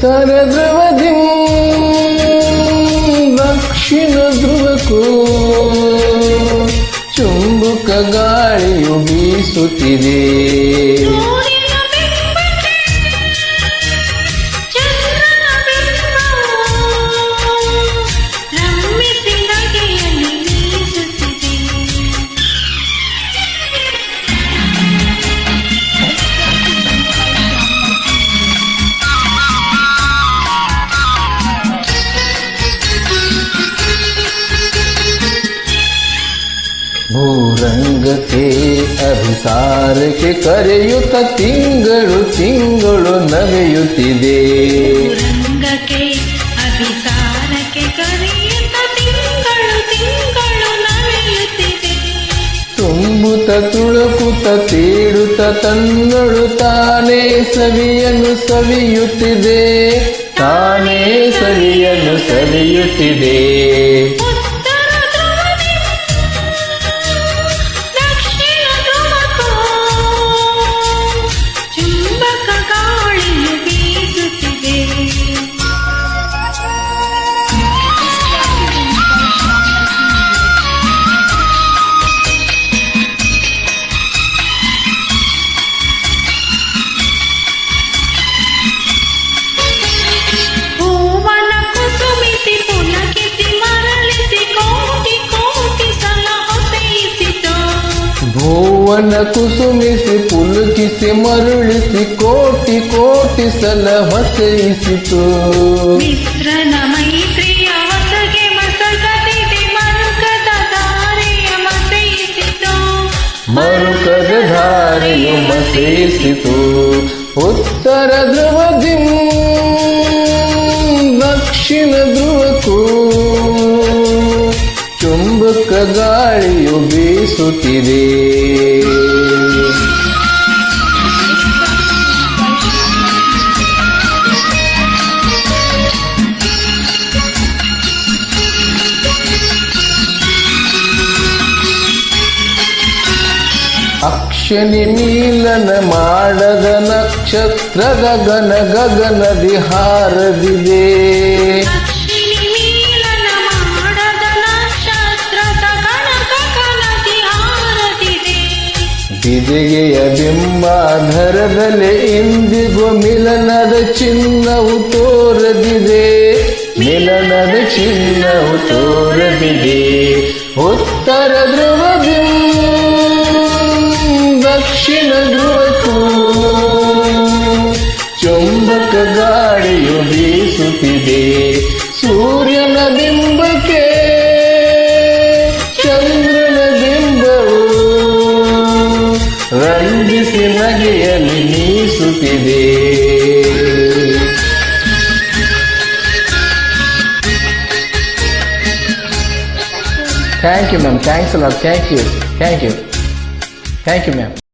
ಉತ್ತರ ಧ್ರುವದಿ ದಕ್ಷಿಣ ಧ್ರುವಕ್ಕೂ ಚುಂಬಕ ಗಾಳಿಯು ಬೀಸುತ್ತಿದೆ. ಭೂರಂಗಕ್ಕೆ ಅಭಿಸಾರಕ್ಕೆ ಕರೆಯುತ್ತ ತಿಂಗಳು ತಿಂಗಳು ನವೆಯುತ್ತಿದೆ. ಭೂರಂಗಕ್ಕೆ ಅಭಿಸಾರಕ್ಕೆ ಕರೆಯುತ್ತ ತಿಂಗಳು ತಿಂಗಳು ನವೆಯುತ್ತಿದೆ. ತುಂಬುತ್ತ ತುಳುಕುತ್ತ ತೇಡುತ್ತ ತನ್ನಳು ತಾನೇ ಸವಿಯನ್ನು ಸವಿಯುತ್ತಿದೆ. ತಾನೇ ಸವಿಯನ್ನು ಸವಿಯುತ್ತಿದೆ. ಭುವನ ಕುಸುಮಿಸಿ ಪುಲಕಿಸಿ ಮರುಳಿಸಿ ಕೋಟಿ ಕೋಟಿ ಸಲ ಹೊಸೆಯಿಸಿತು. ಮಿತ್ರನ ಮೈತ್ರಿಯ ಹೊಸಗೆ ಮಸಗದಿದೆ ಮರುಕದ ಧಾರೆಯ ಮಸೆಯಿಸಿತು. ಮರುಕದ ಧಾರೆಯು ಮಸೆಯಿಸಿತು. ಉತ್ತರ ಧ್ರುವದಿ ದಕ್ಷಿಣ ಧ್ರುವಕ್ಕೂ ಚುಂಬಕ ಗಾಳಿಯು ಬೀಸುತ್ತಿದೆ. ಅಕ್ಷನಿ ಮೀಲನ ಮಾಡದ ನಕ್ಷತ್ರದ ಗನ ಗಗನದಿ ಹಾರದಿದೆ. ಬಿದಿಗೆಯ ಬಿಂಬಾಧರದಲ್ಲಿ ಇಂದಿಗೂ ಮಿಲನದ ಚಿನ್ನವು ತೋರದಿದೆ. ಮಿಲನದ ಚಿನ್ನವು ತೋರದಿದೆ. ಉತ್ತರ ಧ್ರುವದಿ ದಕ್ಷಿಣ ಧ್ರುವಕ್ಕೂ ಚುಂಬಕ ಗಾಳಿಯು ಬೀಸುತ್ತಿದೆ. ಸೂರ್ಯನ ಬಿಂಬಕ್ಕೆ ಚಂದ್ರನ ಬಿಂಬವು ರಂಜಿಸಿ ನಗೆಯಲ್ಲಿ ನೀಸುತ್ತಿದೆ. Thank you ma'am. Thanks a lot. Thank you. Thank you. Thank you ma'am.